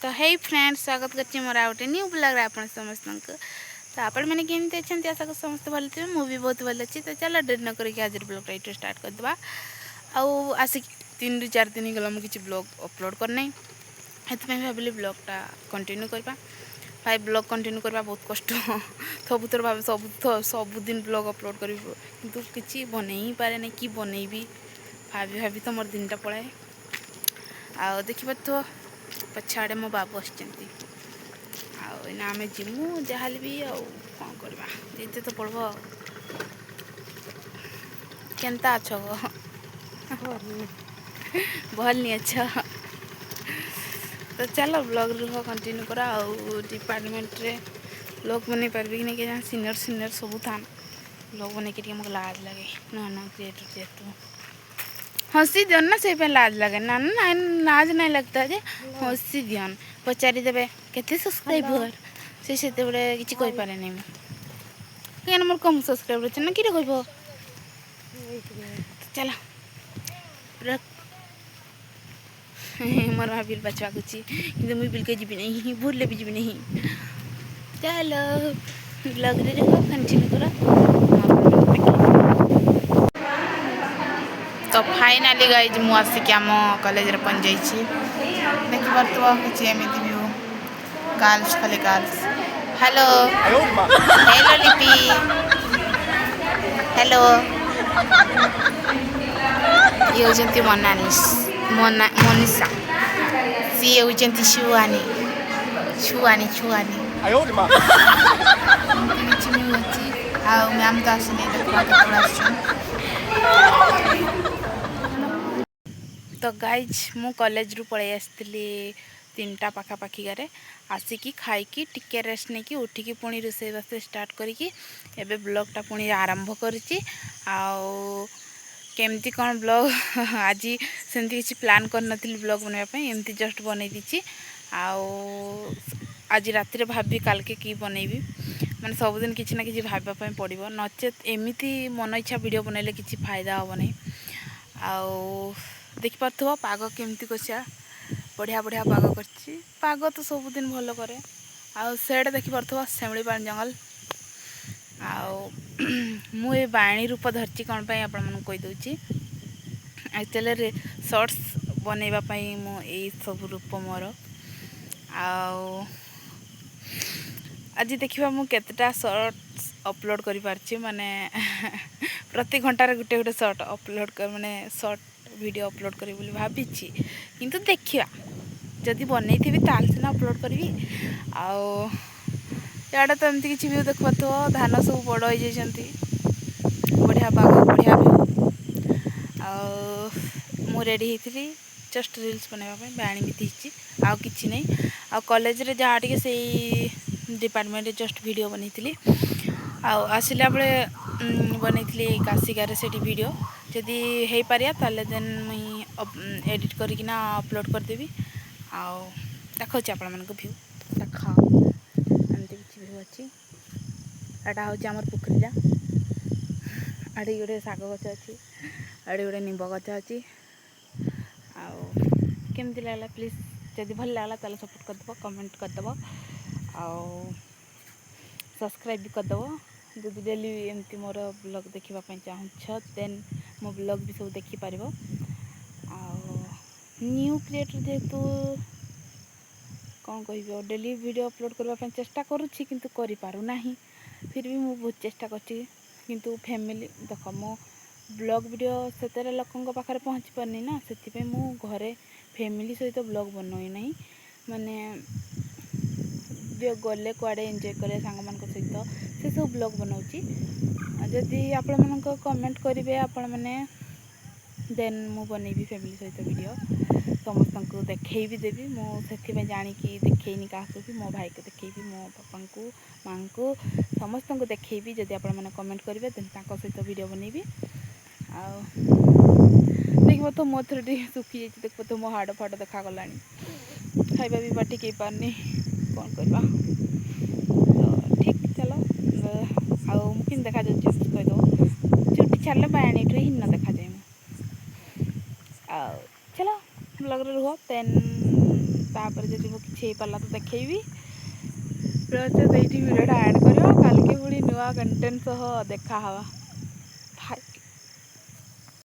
तो हे फ्रेंड्स स्वागत करछि मोर आउटे न्यू ब्लॉग रे आपण समस्त को। तो आपण मैंने केमती अच्छे आशा को समस्त भल थे मु भी बहुत भल अच्छी। तो चलो डेरी न करके आज ब्लॉग राइट स्टार्ट कर दबा। आउ आसिक 3-4 दिन गला मु किछि ब्लॉग अपलोड करनै हेतु में भाबिली ब्लॉगटा कंटिन्यू करबा। भाई ब्लॉग कंटिन्यू करबा बहुत कष्ट सबुतर भाबे सब दिन ब्लॉग अपलोड करी किंतु किछि बनै ही पारे नै कि बनैबी भाबी भाबी तो मोर दिनटा पळाए। आ देखिबा तो पछाड़े मो बाबू आछंती आना आम जीमु जहाँ भी कौन करवा जीते तो पड़ब। केनता अछ भल नहीं अच्छा। तो चलो ब्लॉग रुह कंटिन्यू करा डिपार्टमेंट रे ब्लॉग बन पार्बी कि नहीं कि सीनियर सब था ब्लॉग बन के मुझे लाज लगे ना क्रिएटर जेहेतु हसी दियन ना से लाज लगे ना ना लाज नहीं लगता है हसी दियन पचारि देवे केते सब्सक्राइबर से बड़े किसी कहि पारे नहीं कहीं मोर कम सब्सक्राइबर अच्छे ना कि कहब। चलो मोर माँ बिल बचवा कुछ कि मुझे बिल के जी नहीं भूल भी जी नहीं। चलो ब्लॉग रे कंटिन्यू करा। तो फाइनाली गाइज मु आसिक आम कॉलेज रे पहुंच जाइए देख पार्थ किसी एमती व्यू गर्ल्स खाली गर्ल्स। हेलो हेलो लिपि हेलो ये होती मोनिशा सी होती छुआनी छुआनी छुआनी मैम तो आसनी तो गाइज मु कॉलेज रु पळै आसली 3टा पाखापाखी गारे आसिकी खाइकी टिके रेस्ट नहीं कि उठिकी पुणी रोषेईबास स्टार्ट करिकी एबे ब्लॉगटा पुणी आरंभ करिछि। आउ केमती कौन ब्लॉग आज सेमती किसी प्लान कर नथिल ब्लॉग बनवाई एमती जस्ट बनई दीची। आउ आज राति भाभी काल के कि बनैबी माने सबुदिन किसी ना किसी भाबा पड़ो नचेत एमती मन इच्छा वीडियो बनैले किसी फायदा हम नहीं। आउ देखिपो पाग केमती कसिया बढ़िया बढ़िया पाग कर तो सबुदिन भल कै आउ सेड देखिपो शेमड़ी पानी जंगल आउ ये बाणी रूप धरती कौन पाई आपण मन कहीदे एक्चुअली शॉर्ट्स बनवाई मु सब रूप मोर आउ आज देखा मु केतटा शॉर्ट्स अपलोड कर पारछि माने प्रति घंटार गुटे गुटे शॉर्ट अपलोड कर माने शॉर्ट वीडियो अपलोड करी बोली भाभी किंतु देखिया जदि बनई थी ताल सीना अपलोड करी। आउ याडा तो एमती किसी व्यू देखा तो धान सब बड़ हो जाती बढ़िया पाग बढ़िया व्यू मु रेडी होती जस्ट रील्स बनवाई बाणी भी थी आउ कि नहीं आ कॉलेज रे जहाँ टे से डिपार्टमेंट जस्ट वीडियो बनई आसला बेले बनई काशिगार से वीडियो जदि हो पारिया ताले देन मुई एडिट करकिना अपलोड करदेवी। आउ देखा आपण मान भ्यू देख एमती किसी भ्यू अच्छी एटा हूँ आमर पोखरीटा आड़ी गोटे शाग गच अच्छी आड़ी गोटे निंब गच अच्छी। आमती लगला प्लीज जदि भल लगला ताले सपोर्ट करदेव कमेंट करदेव आउ सब्सक्राइब भी करदेव। जदि डेली एमती मोर ब्लॉग देखा चाहूँ देन मो ब्लॉग भी सब देखिपार। न्यू क्रिएटर जेहेतु कौन कह डेली वीडियो अपलोड करने चेष्टा करुँची किंतु करि पारु नाही फिर भी मु बहुत चेष्टा किंतु फैमिली देख मो ब्लॉग वीडियो से लोकों पाखे पहुँची पारनी ना से मु घरे फैमिली सहित ब्लॉग बनई ना माने गले कुआड़े एंजॉय करे सांग मान सहित से सब ब्लॉग बनाऊँगी जदि आपण मन कमेंट करेंगे आपण मैंने देन मु बनैबी फैमिली सहित वीडियो समस्त को देखई भी देवी मुझे जानिकी देखनी क्या भी मो भाई को देखी मो पापा को माँ को समस्त को देखी जदि आपण मैंने कमेंट करेंगे देन सहित वीडियो बनैबी। देख तो मो थ्री सुखी जाइए देख तो मो हाड़ फाड़ देखा गला खाଇବା भी ठीक हो पारनी कौन करवा। तो ठीक चलो आउ कि देखा कहीदे चुटी छाड़े बाणी ही न देखा जाए। चलो ब्लॉग रे रुह देन तापर जब मो किसी हो पारा तो देखी प्रचेज ये भिडियोटा एड कर कल पुणी नुआ कंटेन्ट सह देखा हवा।